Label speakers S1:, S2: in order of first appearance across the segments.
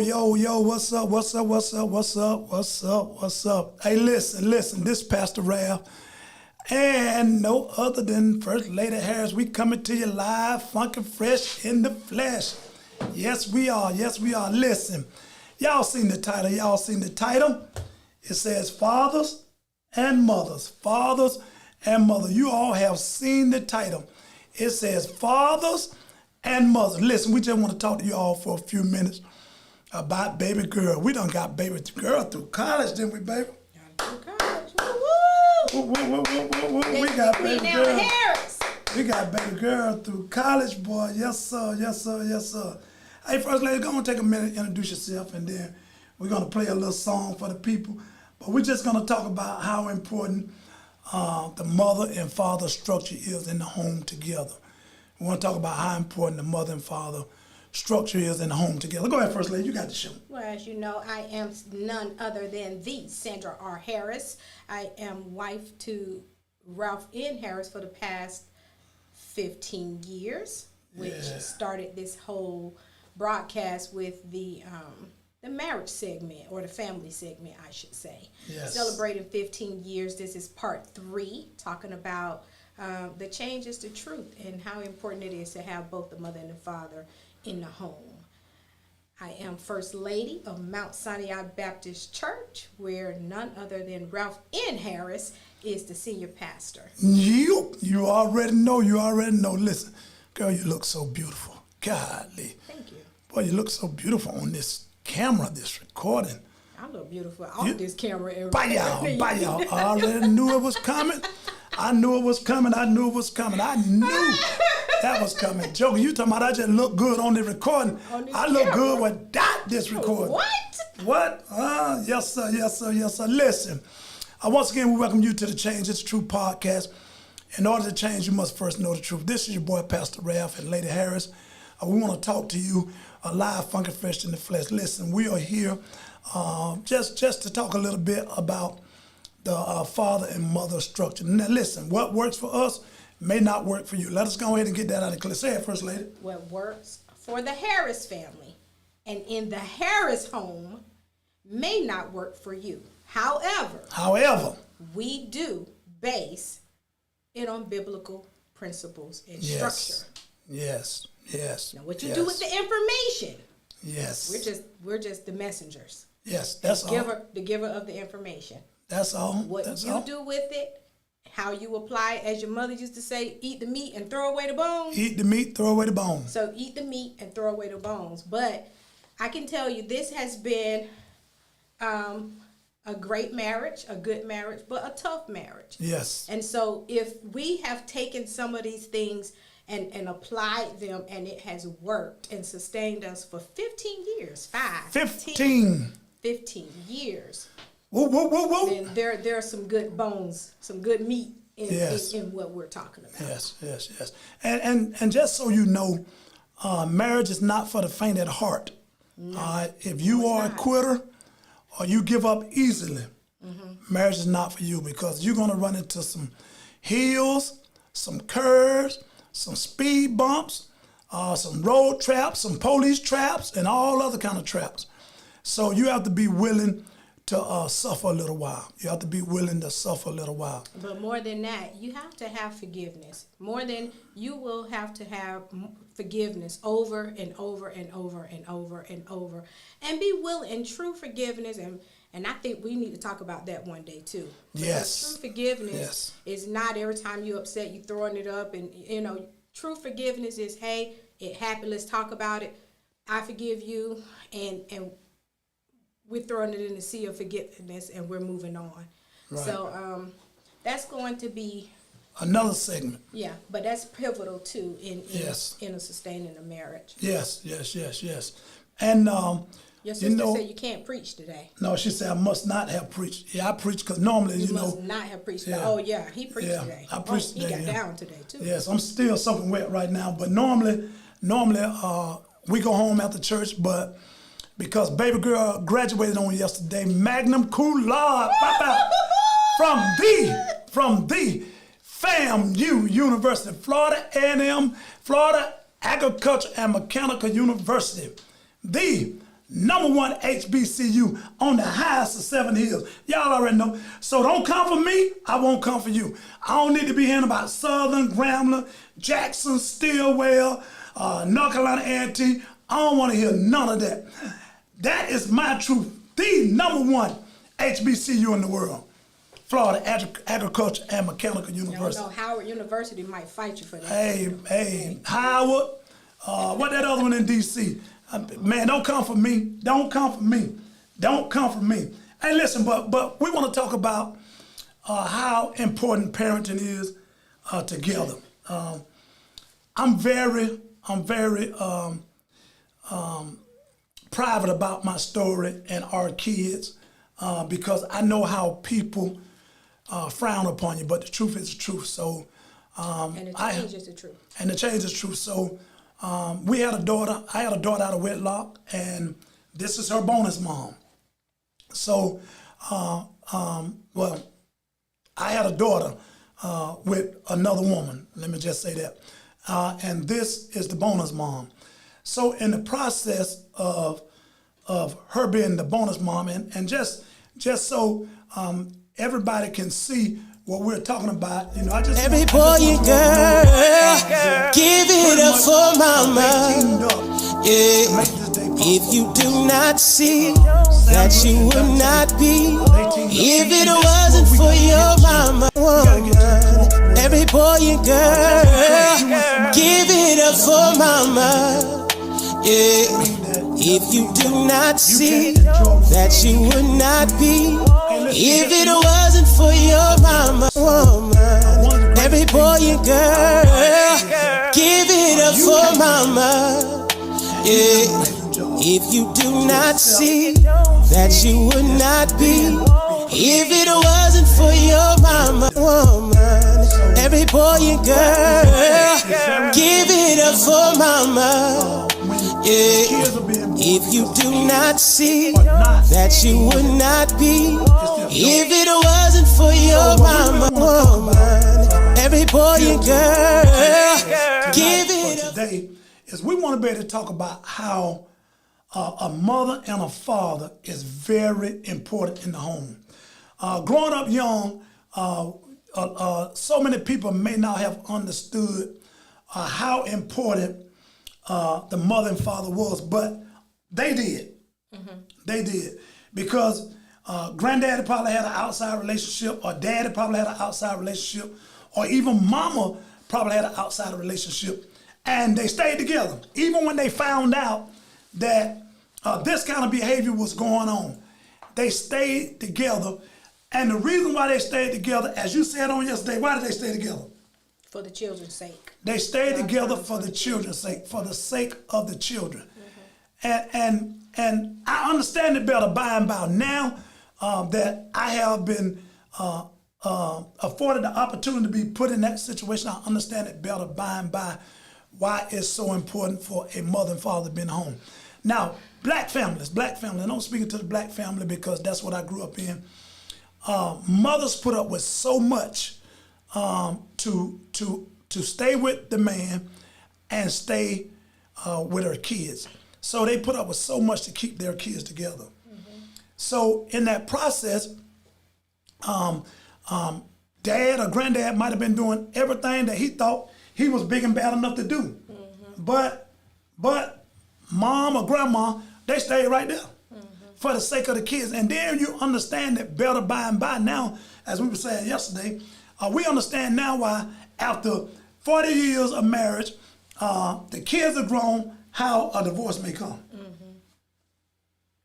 S1: Yo, what's up? Hey, listen, this is Pastor Ralph, and no other than First Lady Harris. We coming to you live, funky fresh in the flesh. Yes, we are. Listen, y'all seen the title. It says fathers and mothers. You all have seen the title. It says fathers and mothers. Listen, we just want to talk to you all for a few minutes about baby girl. We done got baby girl through college, didn't we, baby?
S2: Through college. Woo-woo.
S1: We got baby girl.
S2: Harris.
S1: We got baby girl through college, boy. Yes, sir. Hey, First Lady, go on, take a minute, introduce yourself, and then we're going to play a little song for the people. But we're just going to talk about how important the mother and father structure is in the home together. We want to talk about how important the mother and father structure is in the home together. Go ahead, First Lady, you got the show.
S2: Well, as you know, I am none other than the Sandra R. Harris. I am wife to Ralph N. Harris for the past 15 years, which started this whole broadcast with the marriage segment, or the family segment, I should say.
S1: Yes.
S2: Celebrating 15 years. This is part 3, talking about the changes to truth and how important it is to have both the mother and the father in the home. I am First Lady of Mount Sinai Baptist Church, where none other than Ralph N. Harris is the senior pastor.
S1: You already know. Listen, girl, you look so beautiful. Golly.
S2: Thank you.
S1: Boy, you look so beautiful on this camera, this recording.
S2: I look beautiful on this camera.
S1: Bye, y'all. I already knew it was coming. I knew that was coming. Joker, you talking about I just look good on the recording. I look
S2: camera.
S1: good without this recording. What? Yes, sir. Listen, once again, we welcome you to the Change It's True podcast. In order to change, you must first know the truth. This is your boy, Pastor Ralph and Lady Harris. We want to talk to you live, funky fresh in the flesh. Listen, we are here just to talk a little bit about the father and mother structure. Now, listen, what works for us may not work for you. Let us go ahead and get that out of clear. Say it, First Lady.
S2: What works for the Harris family and in the Harris home may not work for you. However, we do base it on biblical principles and structure.
S1: Yes.
S2: Now, what you do with the information?
S1: Yes.
S2: We're just the messengers.
S1: Yes, that's all.
S2: The giver of the information.
S1: That's all.
S2: What you do with it, how you apply it, as your mother used to say, eat the meat and throw away the bones.
S1: Eat the meat, throw away the bones.
S2: So eat the meat and throw away the bones. But I can tell you this has been a great marriage, a good marriage, but a tough marriage.
S1: Yes.
S2: And so if we have taken some of these things and applied them, and it has worked and sustained us for 15 years, 15 years.
S1: Whoa.
S2: And there are some good bones, some good meat in what we're talking about.
S1: Yes. And just so you know, marriage is not for the faint at heart.
S2: No,
S1: if you are a quitter or you give up easily, marriage is not for you, because you're going to run into some hills, some curves, some speed bumps, some road traps, some police traps, and all other kind of traps. So you have to be willing to suffer a little while. But
S2: more than that, you have to have forgiveness. More than you will have to have forgiveness over and over and over and over and over. And be willing, and true forgiveness, and I think we need to talk about that one day too.
S1: Yes.
S2: True forgiveness is not every time you're upset you throwing it up, and true forgiveness is, hey, it happened, let's talk about it. I forgive you, and we're throwing it in the sea of forgiveness, and we're moving on. Right. So that's going to be
S1: another segment.
S2: Yeah, but that's pivotal too in sustaining a marriage.
S1: Yes. And
S2: your sister said you can't preach today.
S1: No, she said I must not have preached. Yeah, I preach because normally,
S2: you must not have preached today. Oh, yeah, he preached today.
S1: I preached today.
S2: He got down today, too.
S1: Yes, I'm still soaking wet right now. But normally we go home after church, but because baby girl graduated on yesterday, magna cum laude, from the FAMU University, Florida A&M, Florida Agriculture and Mechanical University, the #1 HBCU on the highest of 7 hills. Y'all already know. So don't come for me, I won't come for you. I don't need to be hearing about Southern, Grambling, Jackson, Stillwell, North Carolina A&T. I don't want to hear none of that. That is my truth. The #1 HBCU in the world. Florida Agriculture and Mechanical University.
S2: No, Howard University might fight you for that.
S1: Hey, Howard. What that other one in D.C.? Man, don't come for me. Don't come for me. Don't come for me. Hey, listen, but we want to talk about how important parenting is together. I'm very private about my story and our kids because I know how people frown upon you, but the truth is the truth. So,
S2: and the change is the truth.
S1: And the change is true. So, we had a daughter. I had a daughter out of wedlock, and this is her bonus mom. So, well, I had a daughter with another woman. Let me just say that. And this is the bonus mom. So, in the process of her being the bonus mom, and just so everybody can see what we're talking about, you know,
S3: every boy and girl, give it up for mama. Yeah, if you do not see that you would not be, if it wasn't for your mama. Every boy and girl, give it up for mama. Yeah. If you do not see that you would not be, if it wasn't for your mama, woman. Every boy and girl, give it up for mama. Yeah. If you do not see that you would not be, if it wasn't for your mama, woman. Every boy and girl, give it up for mama. Yeah. If you do not see that you would not be, if it wasn't for your mama, woman. Every boy and girl, give it up.
S1: Today is we want to be able to talk about how a mother and a father is very important in the home. Growing up young, so many people may not have understood how important the mother and father was, but they did. Mm-hmm. They did. Because granddaddy probably had an outside relationship, or daddy probably had an outside relationship, or even mama probably had an outside relationship. And they stayed together. Even when they found out that this kind of behavior was going on, they stayed together. And the reason why they stayed together, as you said on yesterday, why did they stay together?
S2: For the children's sake.
S1: They stayed together for the children's sake, for the sake of the children. Mm-hmm. And I understand it better by and by now that I have been afforded the opportunity to be put in that situation. I understand it better by and by why it's so important for a mother and father to be in home. Now, black families, and I'm speaking to the black family because that's what I grew up in. Mothers put up with so much to stay with the man and stay with her kids. So they put up with so much to keep their kids together. Mm-hmm. So in that process, dad or granddad might have been doing everything that he thought he was big and bad enough to do. Mm-hmm. But mom or grandma, they stayed right there. Mm-hmm. For the sake of the kids. And then you understand it better by and by now, as we were saying yesterday. We understand now why after 40 years of marriage, the kids are grown, how a divorce may come.
S2: Mm-hmm.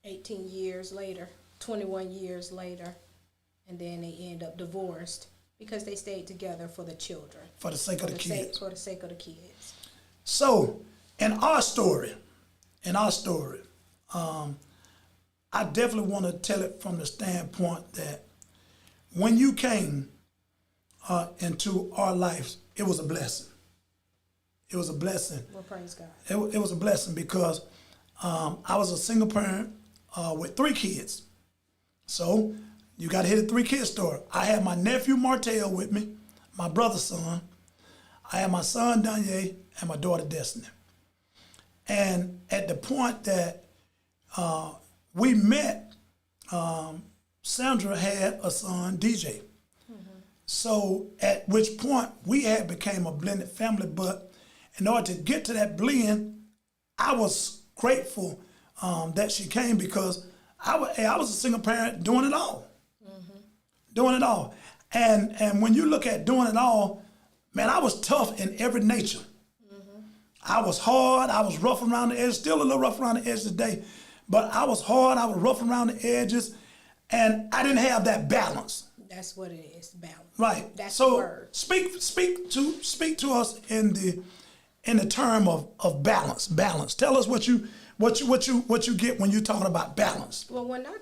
S2: 18 years later, 21 years later, and then they end up divorced because they stayed together for the children.
S1: For the sake of the kids.
S2: For the sake of the kids.
S1: So, in our story, I definitely want to tell it from the standpoint that when you came into our lives, it was a blessing. It was a blessing.
S2: Well, praise God.
S1: It was a blessing because I was a single parent with 3 kids. So you got to hit a 3 kid story. I had my nephew Martell with me, my brother's son. I had my son Danye and my daughter Destiny. And at the point that we met, Sandra had a son, DJ. So at which point we had became a blended family, but in order to get to that blend, I was grateful that she came because I was a single parent doing it all. Doing it all. And when you look at doing it all, man, I was tough in every nature. I was hard, I was rough around the edges, still a little rough around the edges today, but I was hard, I was rough around the edges, and I didn't have that balance.
S2: That's what it is, balance.
S1: Right.
S2: That's
S1: so
S2: the word.
S1: Speak to us in the term of balance. Balance. Tell us what you get when you're talking about balance.
S2: Well, when I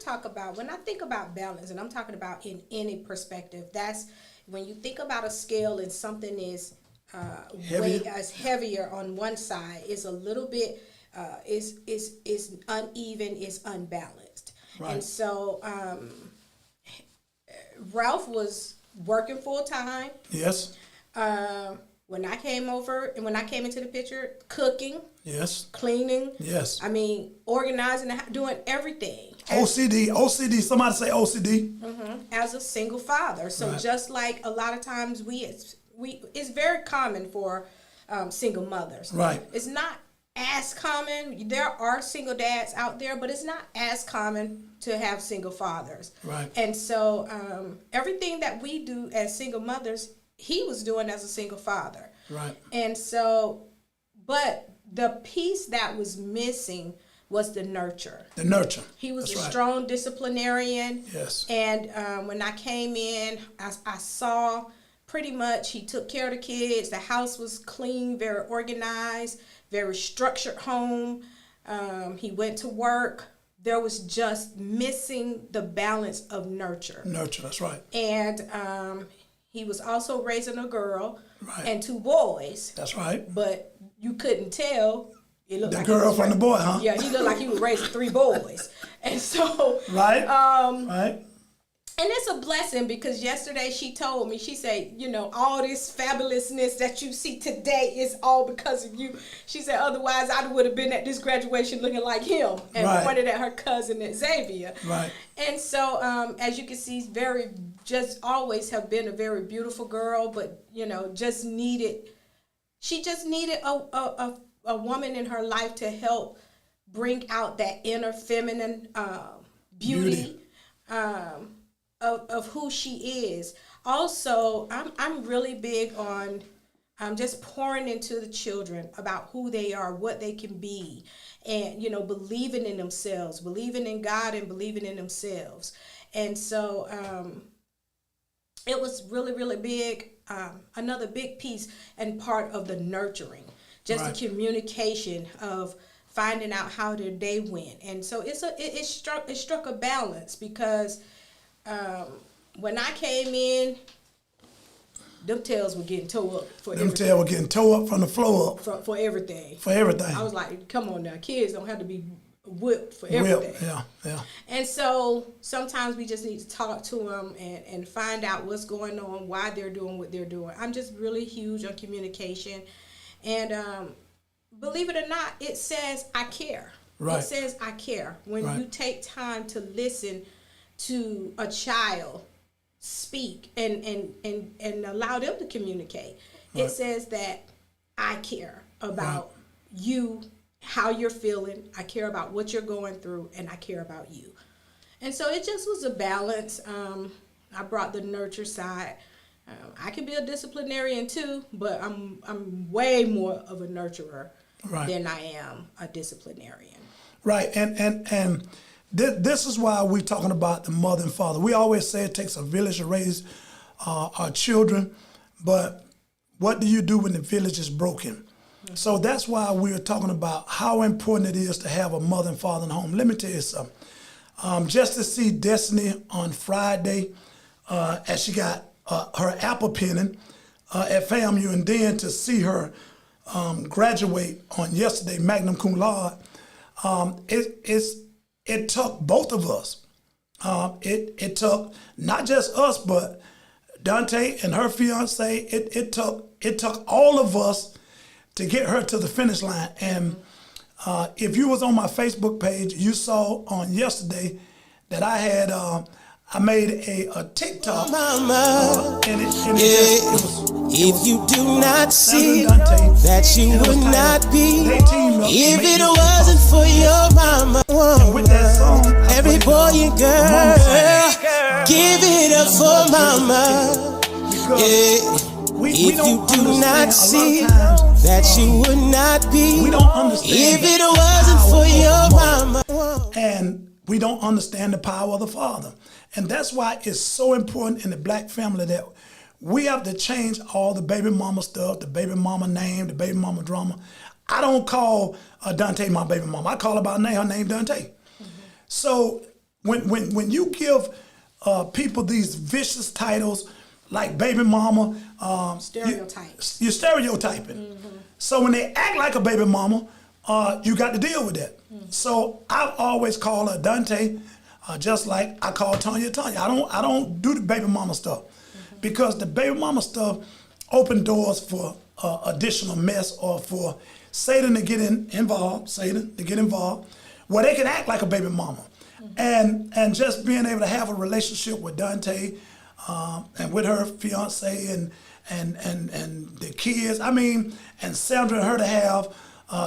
S2: think about balance, and I'm talking about in any perspective, that's when you think about a scale and something is heavier on one side, is a little bit is uneven, is unbalanced.
S1: Right.
S2: And so Ralph was working full time.
S1: Yes.
S2: When I came over and when I came into the picture, cooking.
S1: Yes.
S2: Cleaning.
S1: Yes.
S2: I mean, organizing, doing everything.
S1: OCD. Somebody say OCD.
S2: As a single father. So
S1: Right.
S2: just like a lot of times it's very common for single mothers.
S1: Right.
S2: It's not as common. There are single dads out there, but it's not as common to have single fathers.
S1: Right.
S2: And so everything that we do as single mothers, he was doing as a single father.
S1: Right.
S2: And so, but the piece that was missing was the nurture.
S1: The nurture.
S2: He was
S1: That's
S2: a
S1: right.
S2: strong disciplinarian.
S1: Yes.
S2: And when I came in, I saw pretty much he took care of the kids. The house was clean, very organized, very structured home. He went to work. There was just missing the balance of nurture.
S1: Nurture. That's right.
S2: And he was also raising a girl
S1: Right.
S2: and 2 boys.
S1: That's right.
S2: But you couldn't tell. It looked
S1: The
S2: like
S1: girl
S2: he was
S1: from the boy, huh?
S2: Yeah, he looked like he was raising 3 boys. And so,
S1: Right. Right.
S2: and it's a blessing because yesterday she told me, she said, you know, all this fabulousness that you see today is all because of you. She said, otherwise I would have been at this graduation looking like him, and
S1: Right.
S2: pointed at her cousin at Xavier.
S1: Right.
S2: And so, as you can see, just always have been a very beautiful girl, but, you know, she just needed a woman in her life to help bring out that inner feminine beauty. Of who she is. Also, I'm really big on just pouring into the children about who they are, what they can be, and, you know, believing in themselves, believing in God and believing in themselves. And so it was really, really big. Another big piece and part of the nurturing, just
S1: Right.
S2: the communication of finding out how their day went. And so it struck a balance because when I came in, them tails were getting tore up for
S1: Them
S2: everything.
S1: tail were getting tore up from the floor up
S2: For everything.
S1: for everything.
S2: I was like, come on now, kids don't have to be whipped for
S1: Whip.
S2: everything.
S1: Yeah.
S2: And so sometimes we just need to talk to them and find out what's going on, why they're doing what they're doing. I'm just really huge on communication. And believe it or not, it says I care.
S1: Right.
S2: It says I care. When
S1: Right.
S2: you take time to listen to a child speak and allow them to communicate,
S1: Right.
S2: it says that I care about you, how you're feeling. I care about what you're going through, and I care about you. And so it just was a balance. I brought the nurture side. I can be a disciplinarian too, but I'm way more of a nurturer
S1: Right.
S2: than I am a disciplinarian.
S1: Right, and this is why we're talking about the mother and father. We always say it takes a village to raise our children, but what do you do when the village is broken? Mm-hmm. So that's why we're talking about how important it is to have a mother and father in the home. Let me tell you something. Just to see Destiny on Friday, as she got her apple penning at FAMU, and then to see her graduate on yesterday, magna cum laude, it took both of us. It took not just us, but Dante and her fiance. It took all of us to get her to the finish line. And If you was on my Facebook page, you saw on yesterday that I had I made a TikTok,
S3: Mama,
S1: and it was
S3: if you do not see
S1: Sandra and Dante,
S3: that you
S1: and it was
S3: would
S1: titled,
S3: not be
S1: They Teamed Up to
S3: if
S1: Make
S3: it
S1: You
S3: wasn't for your mama.
S1: With that song, I
S3: Every
S1: played,
S3: boy and
S1: Mama sang.
S3: girl, give it up for mama.
S1: Because
S3: Yeah.
S1: we
S3: If
S1: don't
S3: you do
S1: understand
S3: not
S1: a
S3: see
S1: lot of times,
S3: that you would not be
S1: we don't understand
S3: if
S1: the
S3: it wasn't
S1: power
S3: for
S1: of
S3: your
S1: the
S3: mama.
S1: and we don't understand the power of the Father. And that's why it's so important in the black family that we have to change all the baby mama stuff, the baby mama name, the baby mama drama. I don't call Dante my baby mama. I call her by name. Her name Dante. So when you give people these vicious titles like baby mama,
S2: Stereotypes.
S1: you're stereotyping. So when they act like a baby mama, you got to deal with that. So I've always called her Dante, just like I call Tanya Tanya. I don't do the baby mama stuff because the baby mama stuff open doors for additional mess or for Satan to get involved, where they can act like a baby mama. And just being able to have a relationship with Dante and with her fiance and the kids, and Sandra and her to have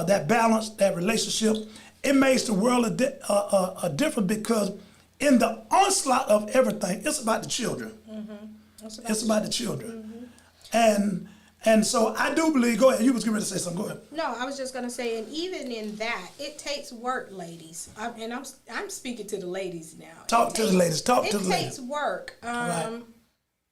S1: that balance, that relationship, it makes the world a difference because in the onslaught of everything, it's about the children. It's about the children. And so I do believe, go ahead, you was getting ready to say something, go ahead.
S2: No, I was just gonna say, and even in that, it takes work, ladies. I'm speaking to the ladies now.
S1: Talk to the ladies.
S2: It takes work,
S1: Right.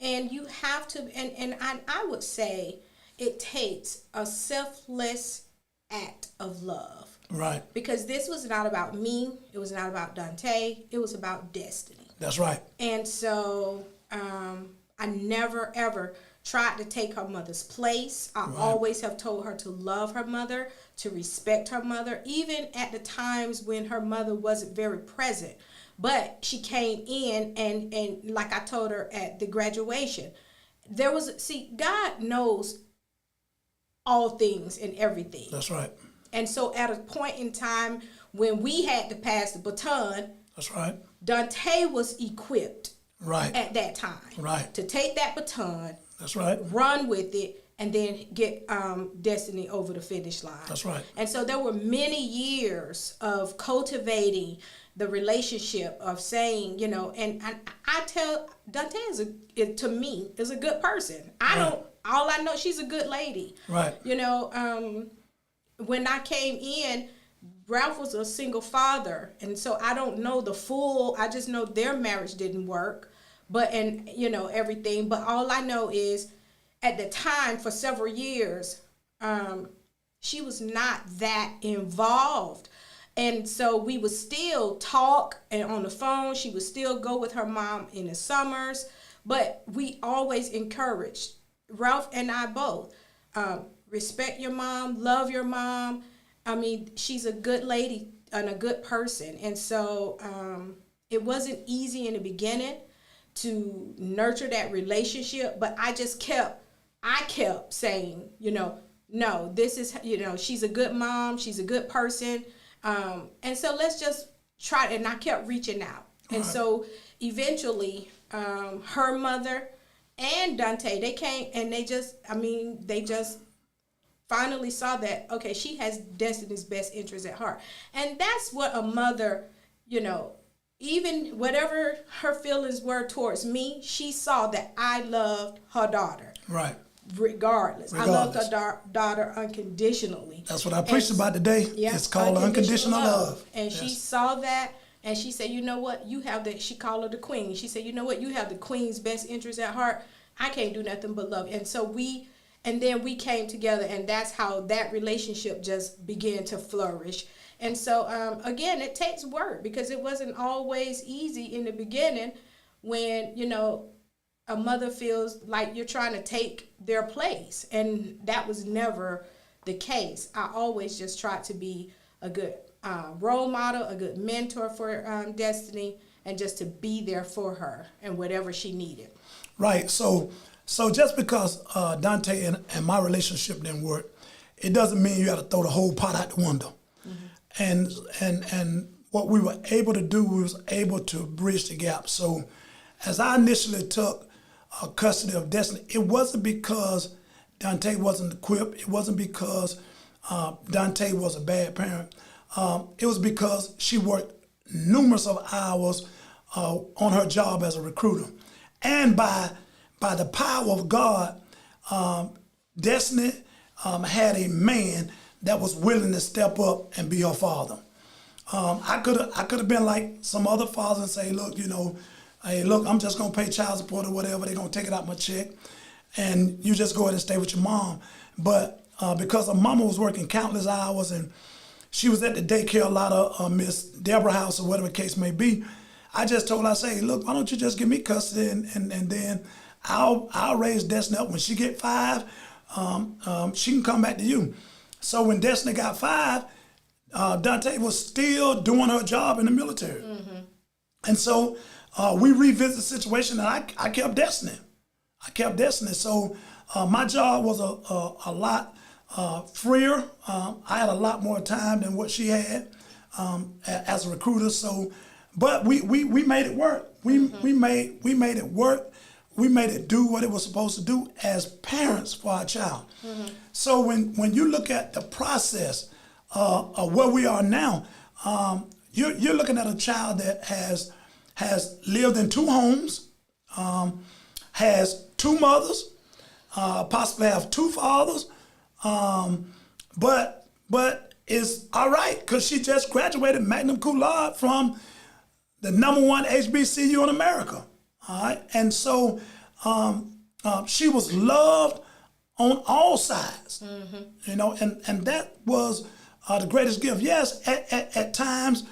S2: and you have to. And I would say it takes a selfless act of love.
S1: Right.
S2: Because this was not about me. It was not about Dante. It was about destiny.
S1: That's right.
S2: And so I never ever tried to take her mother's place. I always have told her to love her mother, to respect her mother, even at the times when her mother wasn't very present. But she came in and like I told her at the graduation, God knows all things and everything.
S1: That's right.
S2: And so at a point in time when we had to pass the baton,
S1: That's right.
S2: Dante was equipped
S1: Right.
S2: at that time.
S1: Right.
S2: To take that baton,
S1: That's right.
S2: run with it, and then get Destiny over the finish line.
S1: That's right.
S2: And so there were many years of cultivating the relationship of saying, and I tell Dante to me is a good person. All I know, she's a good lady.
S1: Right.
S2: When I came in, Ralph was a single father, and so I don't know I just know their marriage didn't work, everything. But all I know is at the time, for several years, she was not that involved. And so we would still talk and on the phone. She would still go with her mom in the summers, but we always encouraged, Ralph and I both, respect your mom, love your mom. She's a good lady and a good person. And so it wasn't easy in the beginning to nurture that relationship, but I kept saying, no, this is, she's a good mom, she's a good person. And so let's just try, and I kept reaching out. And so eventually her mother and Dante, they came and they just finally saw that, okay, she has Destiny's best interest at heart. And that's what a mother, even whatever her feelings were towards me, she saw that I loved her daughter.
S1: Right.
S2: Regardless. I loved her daughter unconditionally.
S1: That's what I preached about today.
S2: Yeah,
S1: It's called unconditional love.
S2: And she saw that, and she said, you know what, she called her the queen. She said, you know what, you have the queen's best interest at heart. I can't do nothing but love. And then we came together, and that's how that relationship just began to flourish. And so, again, it takes work because it wasn't always easy in the beginning when, a mother feels like you're trying to take their place. And that was never the case. I always just tried to be a good role model, a good mentor for Destiny, and just to be there for her and whatever she needed.
S1: Right. So just because Dante and my relationship didn't work, it doesn't mean you got to throw the whole pot out the window. and what we were able to do, we was able to bridge the gap. So as I initially took custody of Destiny, it wasn't because Dante wasn't equipped. It wasn't because Dante was a bad parent. It was because she worked numerous of hours on her job as a recruiter. And by the power of God, Destiny had a man that was willing to step up and be her father. I could have been like some other fathers and say, look, hey, look, I'm just gonna pay child support or whatever. They're gonna take it out my check, and you just go ahead and stay with your mom. But because her mama was working countless hours and she was at the daycare a lot of Miss Deborah house or whatever the case may be, I just told her, I say, look, why don't you just give me custody and then I'll raise Destiny up. When she get 5, she can come back to you. So when Destiny got 5, Dante was still doing her job in the military. Mm-hmm. And so we revisited the situation, and I kept Destiny. So my job was a lot freer. I had a lot more time than what she had as a recruiter. So, but we made it work. We made it work. We made it do what it was supposed to do as parents for our child. Mm-hmm. So when you look at the process of where we are now, you're looking at a child that has lived in 2 homes, has 2 mothers, possibly have 2 fathers, but is all right because she just graduated magna cum laude from the #1 HBCU in America. All right, and so she was loved on all sides, and that was the greatest gift. Yes, at times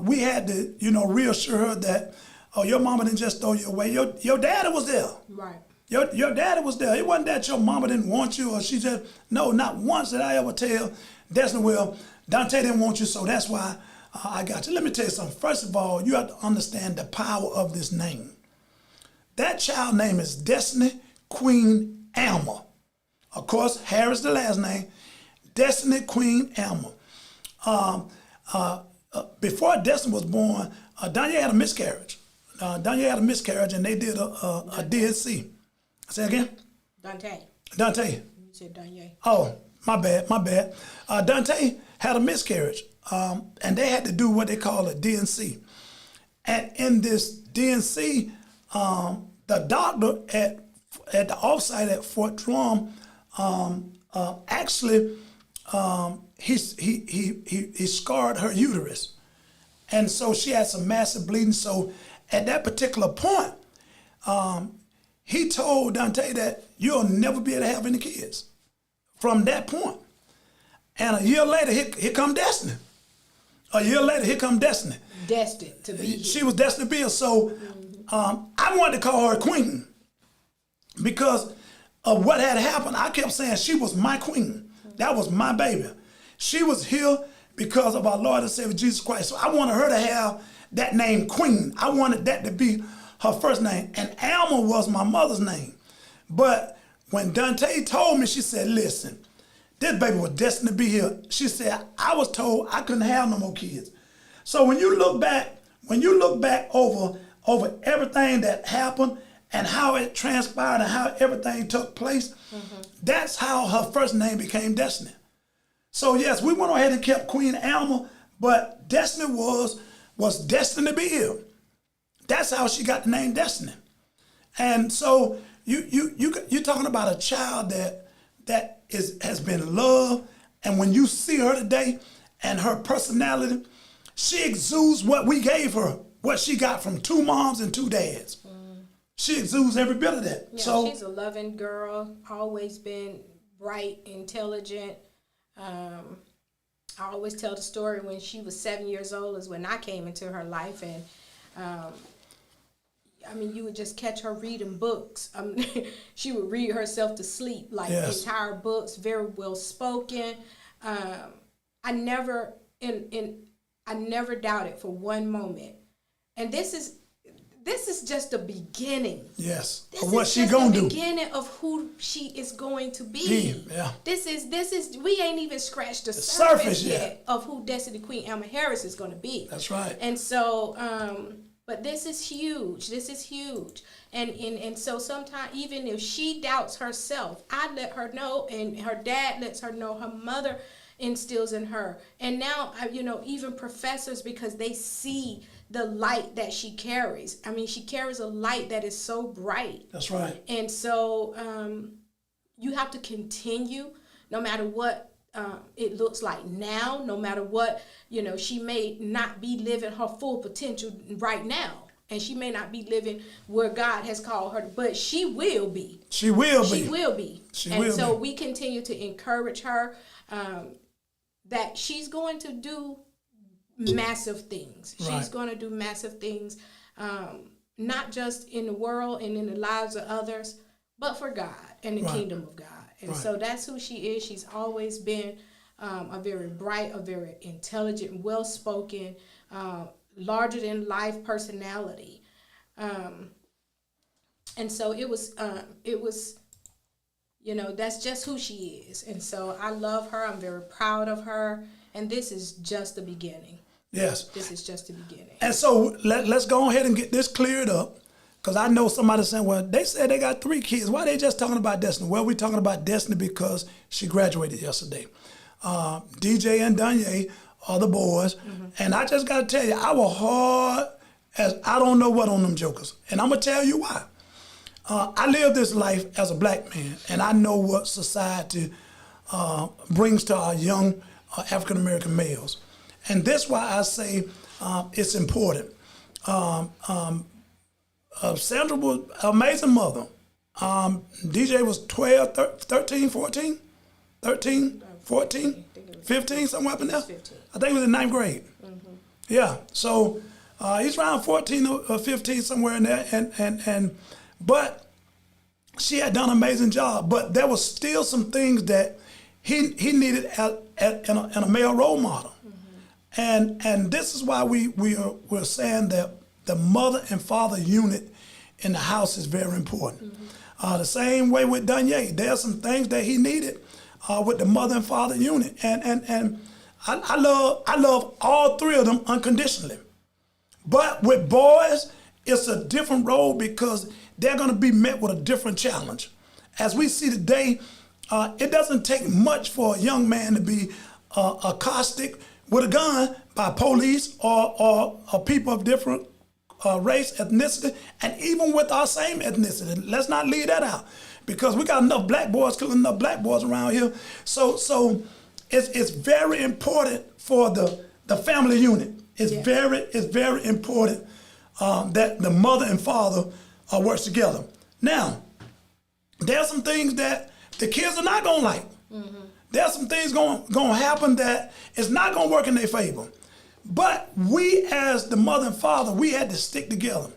S1: we had to, reassure her that, oh, your mama didn't just throw you away. Your daddy was there.
S2: Right.
S1: Your daddy was there. It wasn't that your mama didn't want you or she just, no, not once did I ever tell Destiny, well, Dante didn't want you, so that's why I got you. Let me tell you something. First of all, you have to understand the power of this name. That child name is Destiny Queen Alma. Of course, Harris the last name, Destiny Queen Alma. Before Destiny was born, Danya had a miscarriage. And they did a DNC. Say again? Dante. You
S2: said Danye.
S1: Oh, my bad. Dante had a miscarriage, and they had to do what they call a DNC. And in this DNC, the doctor at the offsite at Fort Drum actually he scarred her uterus, and so she had some massive bleeding. So at that particular point, he told Dante that you'll never be able to have any kids from that point. And a year later, here come Destiny.
S2: Destined to be.
S1: She was destined to be here. So I wanted to call her queen because of what had happened. I kept saying she was my queen. That was my baby. She was here because of our Lord and Savior Jesus Christ. So I wanted her to have that name, Queen. I wanted that to be her first name. And Alma was my mother's name. But when Dante told me, she said, listen, this baby was destined to be here. She said, I was told I couldn't have no more kids. So when you look back over everything that happened and how it transpired and how everything took place, that's how her first name became Destiny. So yes, we went ahead and kept Queen Alma, but Destiny was destined to be here. That's how she got the name Destiny. And so you're talking about a child that has been loved, and when you see her today and her personality, she exudes what we gave her, what she got from 2 moms and 2 dads. She exudes every bit of that.
S2: Yeah,
S1: so
S2: she's a loving girl, always been bright, intelligent. I always tell the story when she was 7 years old is when I came into her life, and you would just catch her reading books. She would read herself to sleep, like entire books, very well spoken. I never doubted for one moment. And this is this is just the beginning.
S1: Yes.
S2: This
S1: Of what
S2: is
S1: she
S2: just
S1: gonna
S2: the
S1: do.
S2: beginning of who she is going to be.
S1: Yeah.
S2: This is we ain't even scratched the
S1: surface
S2: surface
S1: yet.
S2: yet of who Destiny Queen Alma Harris is going to be.
S1: That's right.
S2: And so, but this is huge. This is huge. And so sometimes even if she doubts herself, I let her know, and her dad lets her know, her mother instills in her. And now, even professors, because they see the light that she carries. I mean, she carries a light that is so bright.
S1: That's right.
S2: And so you have to continue, no matter what it looks like now, no matter what, she may not be living her full potential right now. And she may not be living where God has called her, but she will be.
S1: She will be.
S2: She will be.
S1: She
S2: and
S1: will
S2: so
S1: be.
S2: we continue to encourage her that she's going to do massive things.
S1: Right.
S2: She's going to do massive things, not just in the world and in the lives of others, but for God and the
S1: Right.
S2: kingdom of God. And
S1: Right.
S2: so that's who she is. She's always been a very bright, a very intelligent, well-spoken, larger-than-life personality. And so it was, that's just who she is. And so I love her. I'm very proud of her. And this is just the beginning.
S1: Yes.
S2: This is just the beginning.
S1: And so let's go ahead and get this cleared up, because I know somebody saying, well, they said they got 3 kids. Why they just talking about Destiny? Well, we're talking about Destiny because she graduated yesterday. DJ and Danye are the boys. Mm-hmm. And I just got to tell you, I was hard as I don't know what on them jokers. And I'm going to tell you why. I live this life as a black man, and I know what society brings to our young African-American males. And that's why I say it's important. Sandra was an amazing mother. DJ was 12, 13, 14, 13, 14, 15, somewhere up in there.
S2: 15.
S1: I think he was in 9th grade.
S2: Mm-hmm.
S1: Yeah, so he's around 14 or 15, somewhere in there. But she had done an amazing job. But there was still some things that he needed in a male role model. Mm-hmm. And this is why we're saying that the mother and father unit in the house is very important. Mm-hmm. The same way with Danye, there are some things that he needed with the mother and father unit. And I love all 3 of them unconditionally. But with boys, it's a different role because they're going to be met with a different challenge. As we see today, it doesn't take much for a young man to be accosted with a gun by police or people of different race, ethnicity, and even with our same ethnicity. Let's not leave that out, because we got enough black boys killing enough black boys around here. So it's very important for the family unit. It's very important that the mother and father works together. Now, there are some things that the kids are not gonna like. Mm-hmm. There's some things gonna happen that is not gonna work in their favor. But we, as the mother and father, we had to stick together.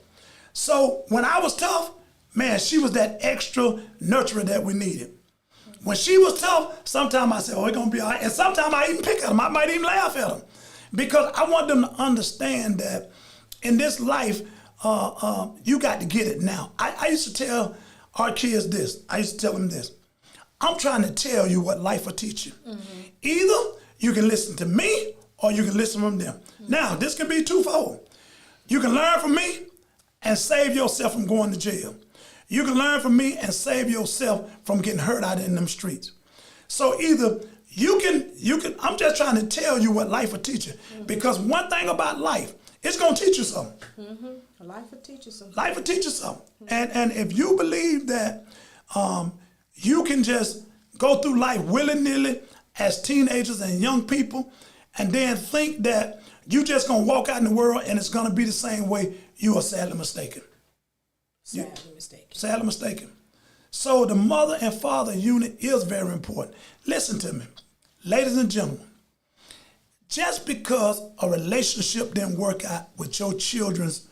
S1: So when I was tough, man, she was that extra nurturer that we needed. When she was tough, sometimes I said, oh, it's gonna be all right. And sometimes I even pick at them. I might even laugh at them. Because I want them to understand that in this life, you got to get it now. I used to tell our kids this. I used to tell them this. I'm trying to tell you what life will teach you. Mm-hmm. Either you can listen to me or you can listen from them. Mm-hmm. Now, this can be twofold. You can learn from me and save yourself from going to jail. You can learn from me and save yourself from getting hurt out in them streets. So either you can, I'm just trying to tell you what life will teach you. Mm-hmm. Because one thing about life, it's going to teach you something.
S2: Mm-hmm. Life will teach you something.
S1: Life will teach you something. Mm-hmm. And if you believe that you can just go through life willy-nilly as teenagers and young people and then think that you just going to walk out in the world and it's going to be the same way, you are sadly mistaken. Sadly mistaken. So the mother and father unit is very important. Listen to me, ladies and gentlemen. Just because a relationship didn't work out with your children's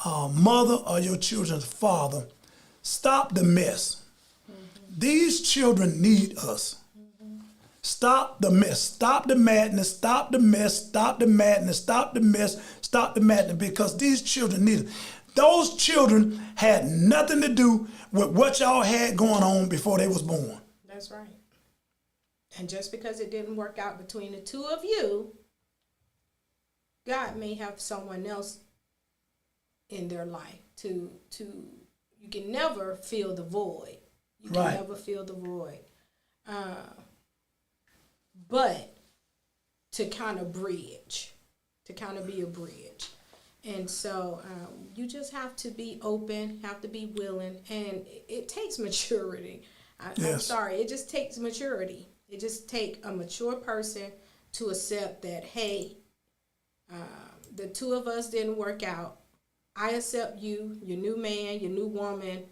S1: mother or your children's father, stop the mess. Mm-hmm. These children need us. Mm-hmm. Stop the mess. Stop the madness. Stop the mess. Stop the madness. Stop the mess. Stop the madness, because these children need us. Those children had nothing to do with what y'all had going on before they was born.
S2: That's right. And just because it didn't work out between the two of you, God may have someone else in their life to you can never fill the void. You can never fill the void. But to kind of bridge, to kind of be a bridge. And so you just have to be open, have to be willing, and it takes maturity. I'm sorry, it just takes maturity. It just takes a mature person to accept that, hey, the two of us didn't work out. I accept you, your new man, your new woman,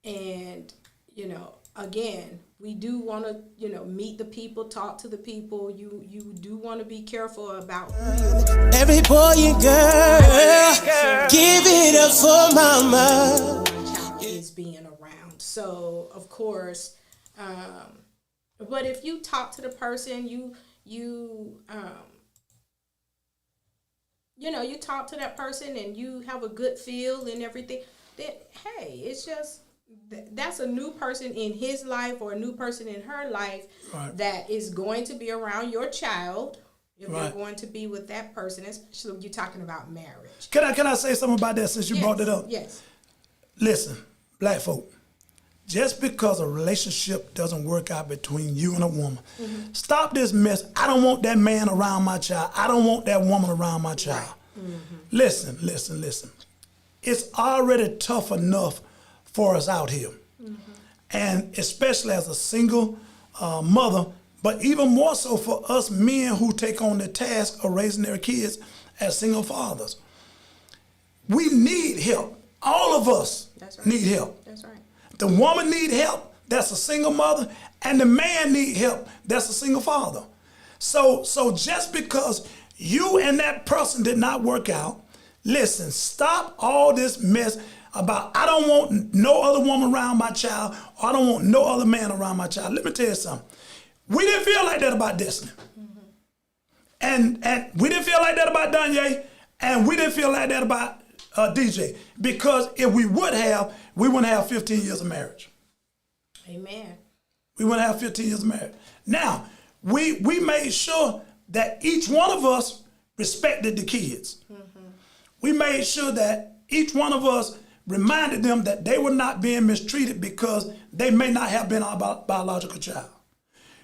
S2: and, you know, again, we do want to, you know, meet the people, talk to the people. You do want to be careful about who you...
S3: Every boy and girl, give it up for mama.
S2: Is being around. So, of course, but if you talk to the person, you talk to that person and you have a good feel and everything, then, hey, it's just... that's a new person in his life or a new person in her life that is going to be around your child if you're going to be with that person, especially when you're talking about marriage.
S1: Can I say something about that since you brought it up?
S2: Yes.
S1: Listen, black folk, just because a relationship doesn't work out between you and a woman, stop this mess. I don't want that man around my child. I don't want that woman around my child. Listen. It's already tough enough for us out here. And especially as a single mother, but even more so for us men who take on the task of raising their kids as single fathers. We need help. All of us need help.
S2: That's right.
S1: The woman need help, that's a single mother, and the man need help, that's a single father. So just because you and that person did not work out, listen, stop all this mess about I don't want no other woman around my child, or I don't want no other man around my child. Let me tell you something. We didn't feel like that about Destiny. And we didn't feel like that about Danye, and we didn't feel like that about DJ. Because if we would have, we wouldn't have 15 years of marriage.
S2: Amen.
S1: We wouldn't have 15 years of marriage. Now, we made sure that each one of us respected the kids. We made sure that each one of us reminded them that they were not being mistreated because they may not have been our biological child.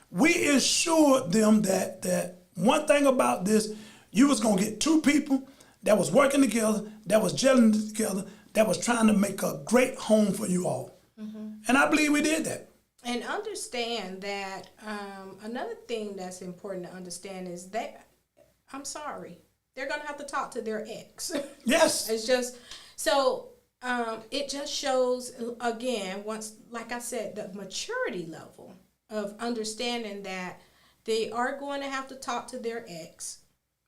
S1: We assured them that one thing about this, you was gonna get two people that was working together, that was gelling together, that was trying to make a great home for you all. And I believe we did that.
S2: And understand that another thing that's important to understand is that, I'm sorry, they're gonna have to talk to their ex.
S1: Yes.
S2: It's just, so it just shows, again, once, like I said, the maturity level of understanding that they are going to have to talk to their ex,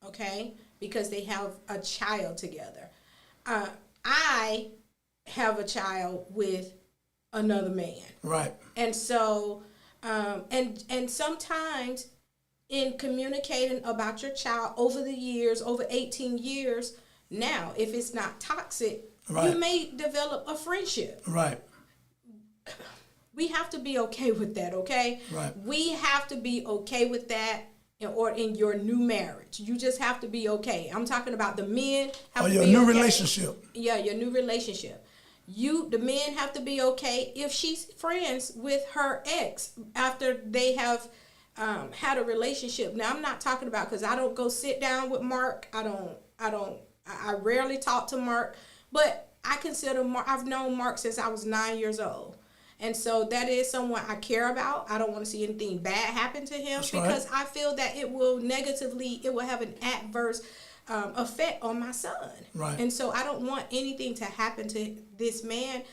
S2: okay, because they have a child together. I have a child with another man.
S1: Right.
S2: And so, and sometimes in communicating about your child over the years, over 18 years, now, if it's not toxic, you may develop a friendship.
S1: Right.
S2: We have to be okay with that, okay?
S1: Right.
S2: We have to be okay with that in your new marriage. You just have to be okay. I'm talking about the men have to be okay.
S1: Your new relationship.
S2: Yeah, your new relationship. The men have to be okay if she's friends with her ex after they have had a relationship. Now, I'm not talking about, because I don't go sit down with Mark. I rarely talk to Mark, but I consider Mark, I've known Mark since I was 9 years old. And so that is someone I care about. I don't want to see anything bad happen to him. That's because I feel that it will have an adverse effect on my son.
S1: Right.
S2: And so I don't want anything to happen to this man.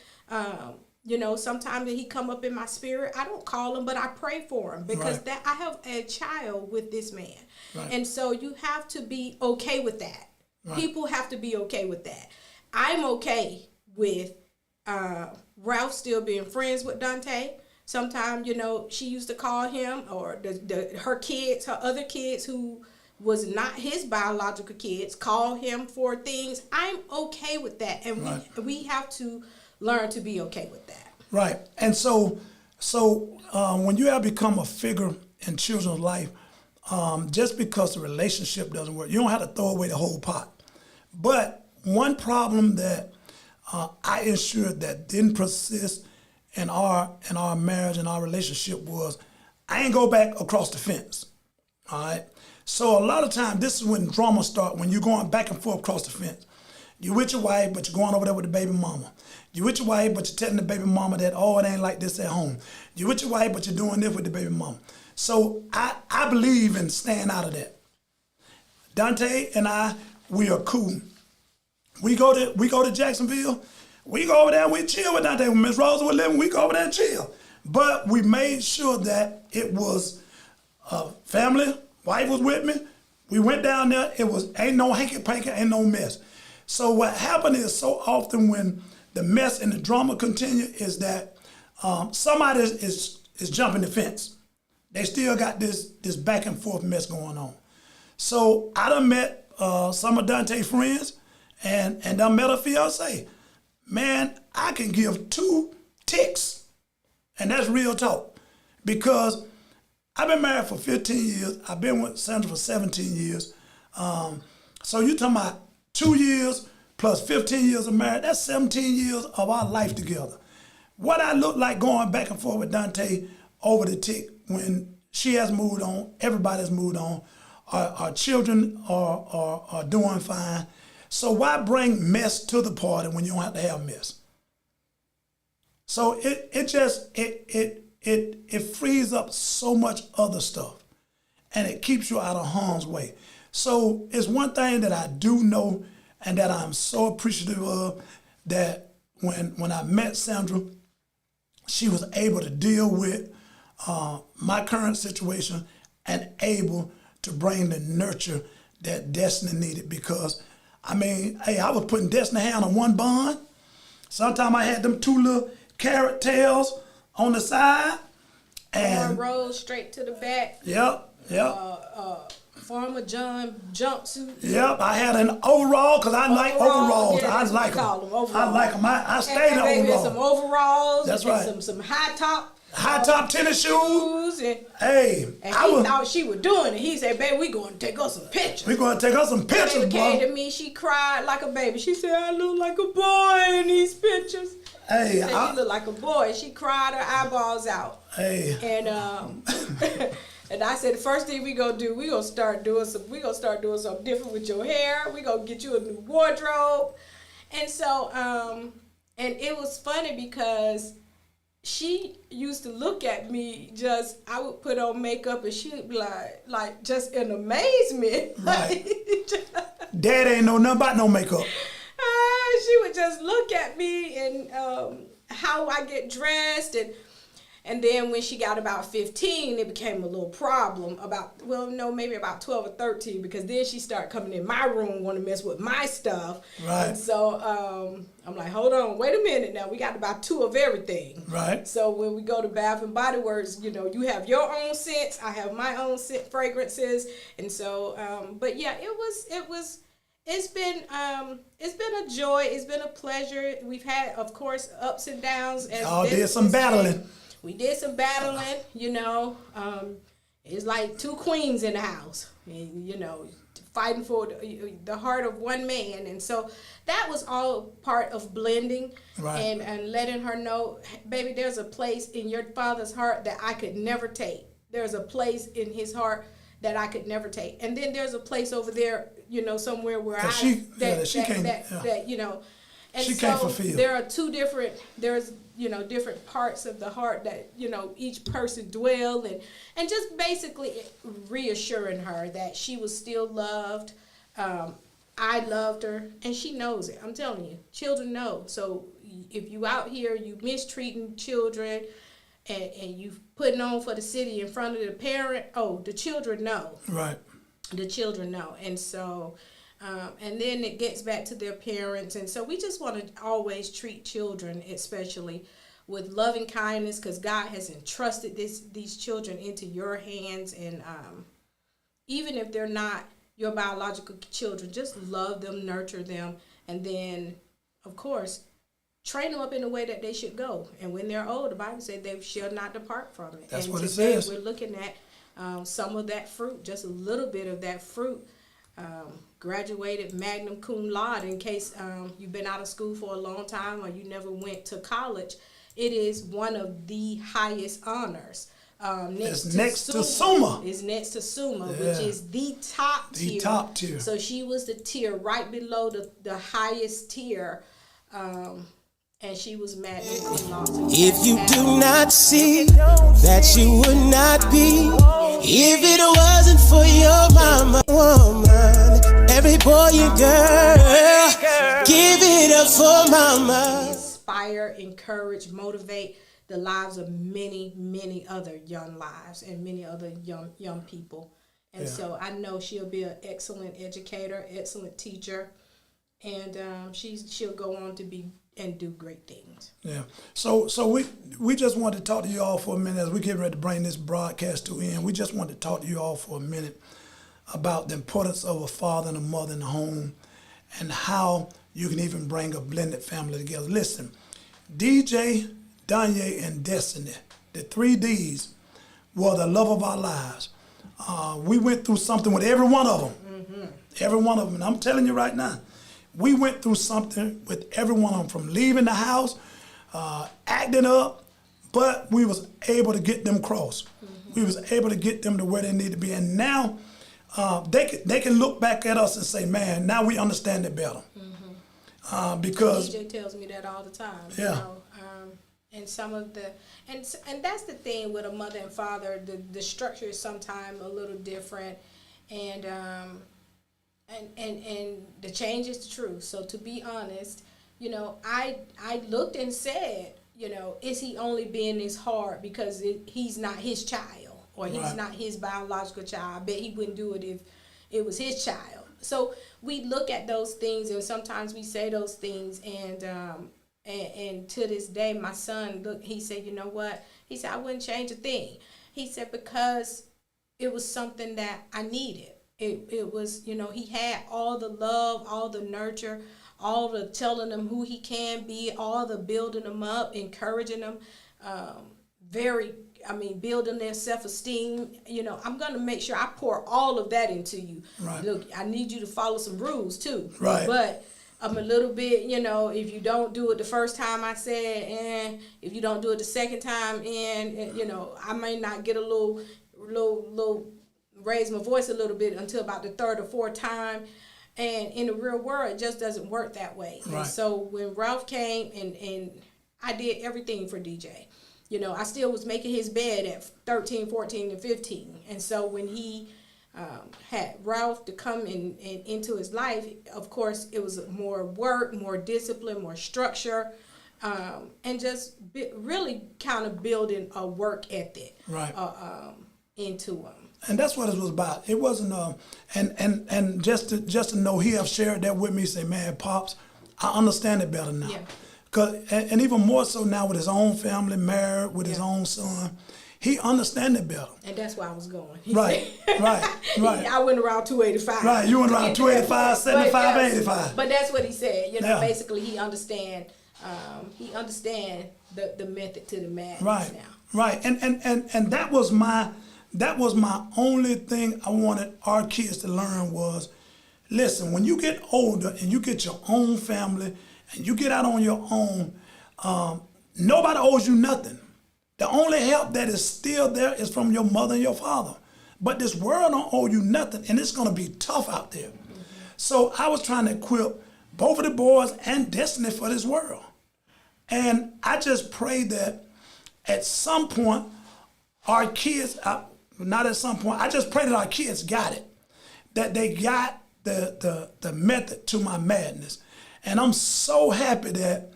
S2: Sometimes he come up in my spirit, I don't call him, but I pray for him because that I have a child with this man. Right. And so you have to be okay with that. Right. People have to be okay with that. I'm okay with Ralph still being friends with Dante. Sometimes, she used to call him, or her other kids who was not his biological kids, call him for things. I'm okay with that, and we have to learn to be okay with that.
S1: Right, and so when you have become a figure in children's life, just because the relationship doesn't work, you don't have to throw away the whole pot. But one problem that I ensured that didn't persist in our marriage and our relationship was I ain't go back across the fence. All right. So a lot of times this is when drama start, when you're going back and forth across the fence. You with your wife, but you're going over there with the baby mama. You with your wife, but you're telling the baby mama that, oh, it ain't like this at home. You with your wife, but you're doing this with the baby mama. So I believe in staying out of that. Dante and I, we are cool. We go to Jacksonville. We go over there and we chill with Dante. When Miss Rosa was living, we go over there and chill. But we made sure that it was family. Wife was with me. We went down there. It was ain't no hanky-panky, ain't no mess. So what happened is so often when the mess and the drama continue is that somebody is jumping the fence. They still got this back and forth mess going on. So I done met some of Dante's friends and done met her fiance. Man, I can give 2 ticks, and that's real talk, because I've been married for 15 years. I've been with Sandra for 17 years. So you talking about 2 years plus 15 years of marriage, that's 17 years of our life together. What I look like going back and forth with Dante over the tick when she has moved on, everybody has moved on, our children are doing fine. So why bring mess to the party when you don't have to have mess? So it frees up so much other stuff, and it keeps you out of harm's way. So it's one thing that I do know and that I'm so appreciative of, that when I met Sandra, she was able to deal with my current situation and able to bring the nurture that Destiny needed. Because, I mean, hey, I was putting Destiny hand on one bun. Sometimes I had them 2 little carrot tails on the side. And
S2: rolled straight to the back.
S1: Yep.
S2: Farmer John jumpsuit.
S1: Yep, I had an overall because I like overalls.
S2: Yeah,
S1: I like them. I like them. I stayed in overalls.
S2: Some overalls.
S1: That's right.
S2: Some high top
S1: tennis shoes.
S2: And
S1: hey,
S2: he thought she was doing it. He said, "Baby, we gonna take us some pictures."
S1: We gonna take us some pictures,
S2: Baby came to me. She cried like a baby. She said, "I look like a boy in these pictures."
S1: Hey,
S2: she said, "You look like a boy." She cried her eyeballs out.
S1: Hey.
S2: And and I said, the first thing we gonna do, we gonna start doing something different with your hair. We gonna get you a new wardrobe. And so, and it was funny because she used to look at me I would put on makeup and she would be like just in amazement.
S1: Right. Dad ain't know nothing about no makeup.
S2: She would just look at me and how I get dressed, and then when she got about 15, it became a little problem maybe about 12 or 13, because then she started coming in my room, want to mess with my stuff.
S1: Right.
S2: And so I'm like, hold on, wait a minute now. We got about 2 of everything.
S1: Right.
S2: So when we go to Bath and Body Works, you have your own scents, I have my own fragrances, and so but yeah, it's been a joy. It's been a pleasure. We've had, of course, ups and downs.
S1: Did some battling.
S2: We did some battling, it's like 2 queens in the house, and, fighting for the heart of one man. And so that was all part of blending.
S1: Right.
S2: and letting her know, baby, there's a place in your father's heart that I could never take. There's a place in his heart that I could never take. And then there's a place over there, somewhere where and
S1: she can't fulfill.
S2: There are 2 different, different parts of the heart that, each person dwell in, and just basically reassuring her that she was still loved. I loved her, and she knows it. I'm telling you, children know. So if you out here, you mistreating children, and you putting on for the city in front of the parent, the children know.
S1: Right.
S2: The children know. And so, and then it gets back to their parents. And so we just want to always treat children, especially, with loving kindness, because God has entrusted these children into your hands. And even if they're not your biological children, just love them, nurture them, and then, of course, train them up in the way that they should go. And when they're old, the Bible says they shall not depart from it.
S1: That's
S2: and
S1: what it
S2: today
S1: says.
S2: We're looking at some of that fruit, just a little bit of that fruit. Graduated magna cum laude, in case you've been out of school for a long time or you never went to college. It is one of the highest honors.
S1: It's next to Summa.
S2: It's next to Summa,
S1: Yeah.
S2: which is the top tier.
S1: The top tier.
S2: So she was the tier right below the highest tier. And she was magna cum laude.
S3: If you do not see that you would not be, if it wasn't for your mama, woman, every boy and girl, give it up for mama.
S2: Inspire, encourage, motivate the lives of many, many other young lives and many other young people. And so I know she'll be an excellent educator, excellent teacher, and she'll go on to be and do great things.
S1: Yeah. So we just wanted to talk to you all for a minute as we get ready to bring this broadcast to end. We just wanted to talk to you all for a minute about the importance of a father and a mother in the home and how you can even bring a blended family together. Listen, DJ, Danye, and Destiny, the 3 Ds, were the love of our lives. We went through something with every one of them. Mm-hmm. Every one of them. And I'm telling you right now, we went through something with every one of them, from leaving the house, acting up, but we was able to get them crossed. Mm-hmm. We was able to get them to where they need to be. And now they can look back at us and say, man, now we understand it better. Mm-hmm. Because
S2: DJ tells me that all the time.
S1: Yeah.
S2: You know, and some of the and that's the thing with a mother and father. The structure is sometimes a little different, and the change is the truth. So to be honest, you know, I looked and said, you know, is he only being this hard because he's not his child or he's
S1: Right.
S2: not his biological child? I bet he wouldn't do it if it was his child. So we look at those things, and sometimes we say those things, and to this day, my son, look, he said, you know what? He said, I wouldn't change a thing. He said, because it was something that I needed. It was, you know, he had all the love, all the nurture, all the telling him who he can be, all the building them up, encouraging them, building their self-esteem. You know, I'm going to make sure I pour all of that into you.
S1: Right.
S2: Look, I need you to follow some rules too.
S1: Right.
S2: But I'm a little bit, you know, if you don't do it the first time, I said, and if you don't do it the second time, and you know, I may not get a little raise my voice a little bit until about the third or fourth time. And in the real world, it just doesn't work that way.
S1: Right.
S2: And so when Ralph came and I did everything for DJ, you know, I still was making his bed at 13, 14, and 15. And so when he had Ralph to come into his life, of course, it was more work, more discipline, more structure, and just really kind of building a work ethic
S1: Right.
S2: into him.
S1: And that's what it was about. It wasn't and just to know he have shared that with me, say, man, Pops, I understand it better now.
S2: Yeah.
S1: 'Cause, and even more so now with his own family, married, with his own son, he understand it better.
S2: And that's where I was going.
S1: Right.
S2: I went around 285.
S1: Right, you went around 285, 75, 85.
S2: But that's what he said. You know,
S1: Yeah.
S2: basically he understand the method to the madness
S1: Right.
S2: now.
S1: Right. And that was my only thing I wanted our kids to learn was, listen, when you get older and you get your own family and you get out on your own, nobody owes you nothing. The only help that is still there is from your mother and your father. But this world don't owe you nothing, and it's going to be tough out there. Mm-hmm. So I was trying to equip both of the boys and Destiny for this world. And I just pray that at some point, our kids, not at some point, I just pray that our kids got it, that they got the method to my madness. And I'm so happy that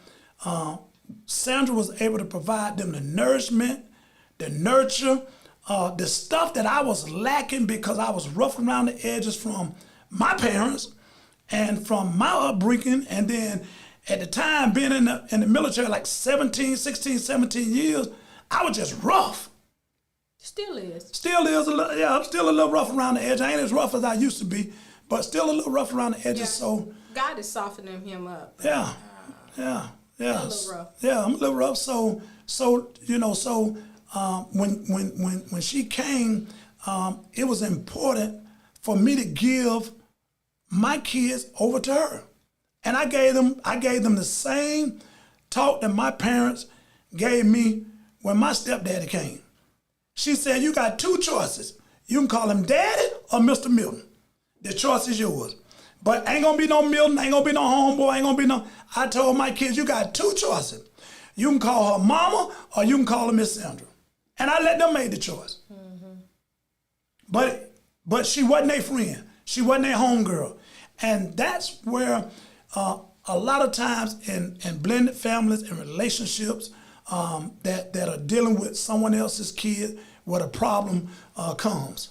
S1: Sandra was able to provide them the nourishment, the nurture, the stuff that I was lacking because I was rough around the edges from my parents and from my upbringing. And then at the time, being in the military, like 16, 17 years, I was just rough.
S2: Still is.
S1: Still is, I'm still a little rough around the edge. I ain't as rough as I used to be, but still a little rough around the edges.
S2: Yeah.
S1: So
S2: God is softening him up.
S1: yeah.
S2: A little rough.
S1: Yeah, I'm a little rough. So when she came, it was important for me to give my kids over to her, and I gave them the same talk that my parents gave me when my stepdaddy came. She said, "You got two choices. You can call him Daddy or Mr. Milton. The choice is yours. But ain't gonna be no Milton, ain't gonna be no homeboy, ain't gonna be no." I told my kids, "You got two choices. You can call her Mama or you can call her Miss Sandra." And I let them make the choice. But she wasn't a friend. She wasn't a homegirl. And that's where a lot of times in blended families and relationships that are dealing with someone else's kid, where the problem comes.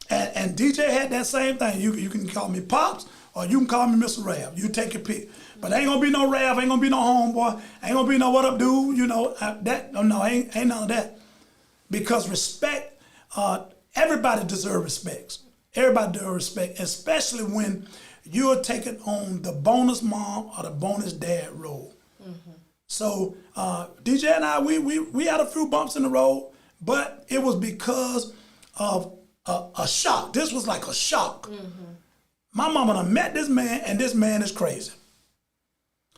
S1: And DJ had that same thing. You can call me Pops or you can call me Mr. Rav. You take your pick. But ain't gonna be no Rav, ain't gonna be no homeboy, ain't gonna be no what up dude, ain't none of that. Because respect, everybody deserves respect. Everybody deserves respect, especially when you're taking on the bonus mom or the bonus dad role. So DJ and I, we had a few bumps in the road, but it was because of a shock. This was like a shock. My mama done met this man, and this man is crazy.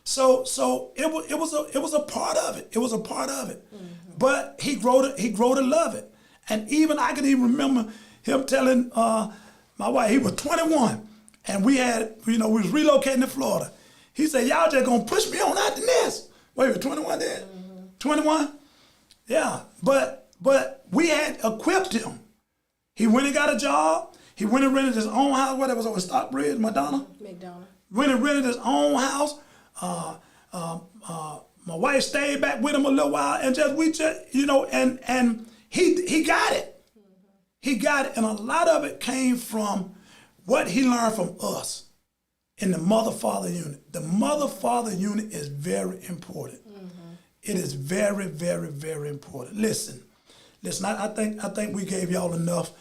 S1: So it was a part of it. It was a part of it. But he grew to love it. And even I can even remember him telling my wife, he was 21, and we was relocating to Florida. He said, "Y'all just gonna push me on out the nest." Wait, you were 21 then? 21? Yeah. But we had equipped him. He went and got a job. He went and rented his own house. What, that was over Stockbridge, McDonough? Went and rented his own house. My wife stayed back with him a little while, and and he got it. He got it, and a lot of it came from what he learned from us in the mother-father unit. The mother-father unit is very important. It is very, very, very important. Listen. I think we gave y'all enough,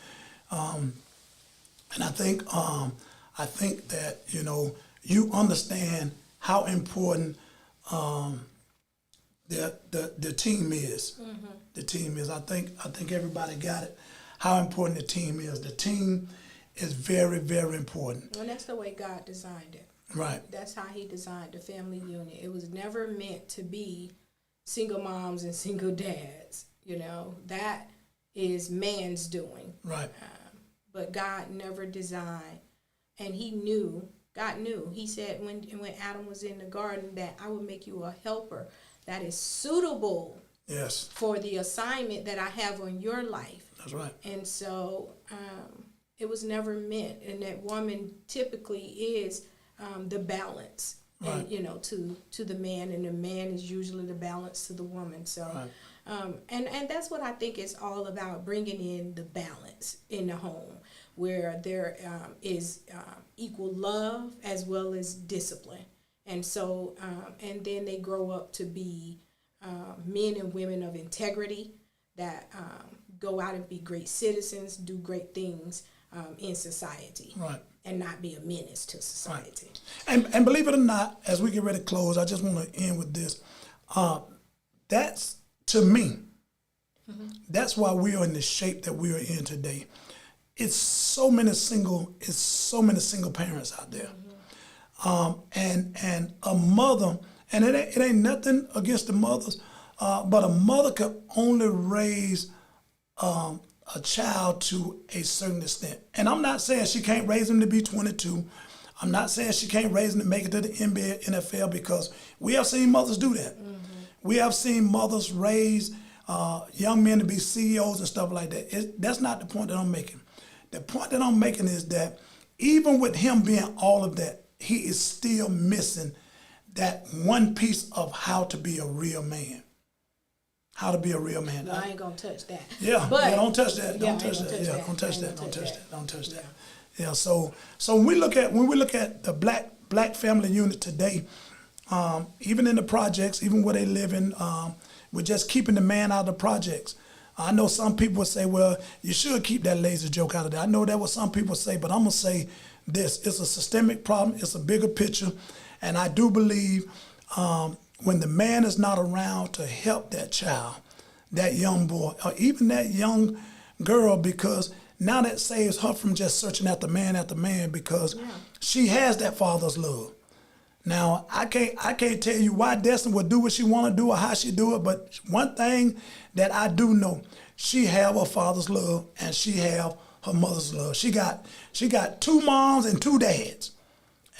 S1: and I think that you understand how important the team is. The team is. I think everybody got it. How important the team is. The team is very, very important.
S2: And that's the way God designed it.
S1: Right.
S2: That's how he designed the family unit. It was never meant to be single moms and single dads. That is man's doing.
S1: Right.
S2: But God never designed, and God knew. He said when Adam was in the garden that I would make you a helper that is suitable for the assignment that I have on your life.
S1: That's right.
S2: And so it was never meant, and that woman typically is the balance, right. And to the man, and the man is usually the balance to the woman. So, right. And that's what I think it's all about, bringing in the balance in the home, where there is equal love as well as discipline. And so, and then they grow up to be men and women of integrity that go out and be great citizens, do great things in society,
S1: right.
S2: And not be a menace to society.
S1: Right. And believe it or not, as we get ready to close, I just want to end with this. That's, to me, that's why we are in the shape that we are in today. It's so many single parents out there. And a mother, and it ain't nothing against the mothers, but a mother can only raise a child to a certain extent. And I'm not saying she can't raise them to be 22. I'm not saying she can't raise them to make it to the NBA, NFL, because we have seen mothers do that. We have seen mothers raise young men to be CEOs and stuff like that. That's not the point that I'm making. The point that I'm making is that even with him being all of that, he is still missing that one piece of how to be a real man. How to be a real man.
S2: Well, I ain't gonna touch that.
S1: Yeah, don't touch that. Don't touch that. Yeah. So when we look at the black family unit today, even in the projects, even where they live in, we're just keeping the man out of the projects. I know some people say, well, you should keep that lazy joke out of there. I know that's what some people say, but I'm going to say this. It's a systemic problem. It's a bigger picture. And I do believe when the man is not around to help that child, that young boy, or even that young girl, because now that saves her from just searching after man, because she has that father's love. Now, I can't tell you why Destiny would do what she want to do or how she do it, but one thing that I do know, she have her father's love and she have her mother's love. She got 2 moms and 2 dads,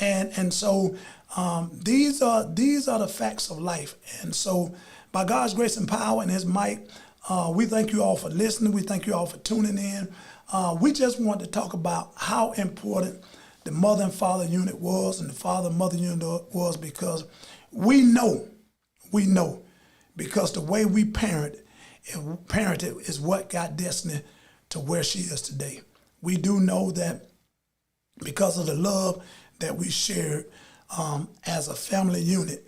S1: and so these are the facts of life. And so, by God's grace and power and His might, we thank you all for listening. We thank you all for tuning in. We just want to talk about how important the mother and father unit was, and the father and mother unit was, because we know, because the way we parented is what got Destiny to where she is today. We do know that because of the love that we shared as a family unit,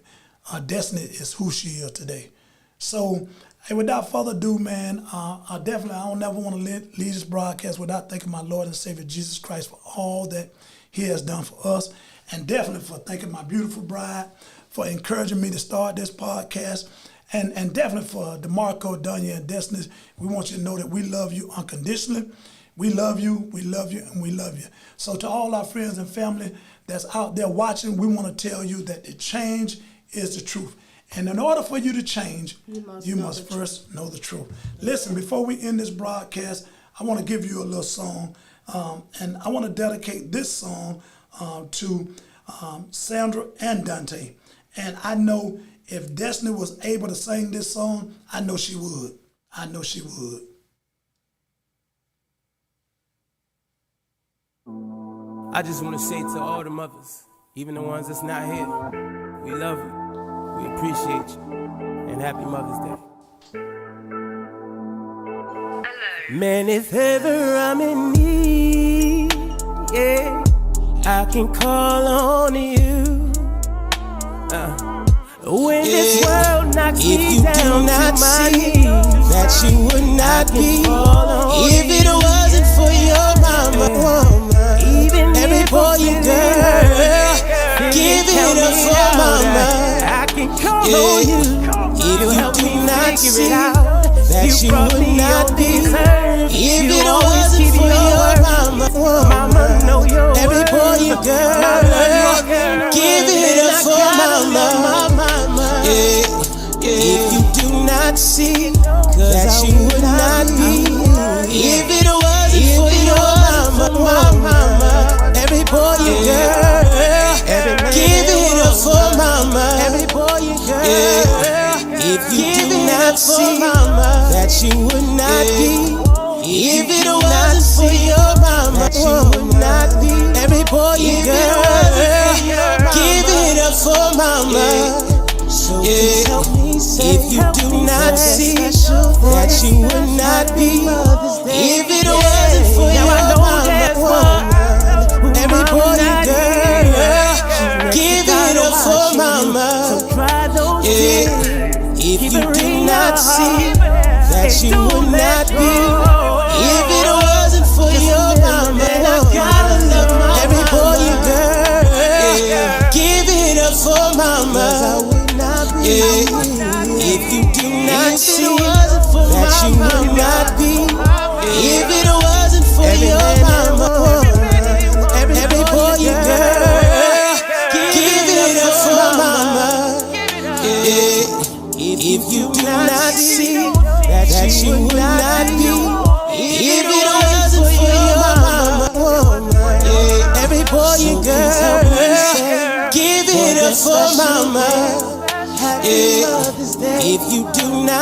S1: Destiny is who she is today. So, hey, without further ado, man, I don't never want to leave this broadcast without thanking my Lord and Savior Jesus Christ for all that He has done for us, and definitely for thanking my beautiful bride for encouraging me to start this podcast, and definitely for DeMarco, Dunya, and Destiny. We want you to know that we love you unconditionally. We love you, and we love you. So to all our friends and family that's out there watching, we want to tell you that the change is the truth. And in order for you to change, you must first know the truth. Listen, before we end this broadcast, I want to give you a little song. And I want to dedicate this song to Sandra and Dante. And I know if Destiny was able to sing this song, I know she would. I know she would.
S3: I just want to say to all the mothers, even the ones that's not here, we love you, we appreciate you, and happy Mother's Day. Man, if ever I'm in need, yeah, I can call on you. When this world knocks me down to my knees, that you would not be if it wasn't for your mama. Even every boy and girl, give it up for mama. I can call on you. If you do not see that you would not be if it wasn't for your mama. Every boy and girl, give it up for mama. If you do not see that you would not be if it wasn't for your mama. Every boy and girl, give it up for mama. Every boy and girl, if you do not see that you would not be if it wasn't for your mama, you would not be. Every boy and girl, give it up for mama. If you do not see that you would not be if it wasn't for your mama. Every boy and girl, give it up for mama. If you do not see that you would not be if it wasn't for your mama. Every boy and girl, give it up for mama. If you do not see that you would not be if it wasn't for your mama. Every boy and girl, give it up for mama. If you do not see that you would not be if it wasn't for your mama. Every boy and girl, give it up for mama. If you do not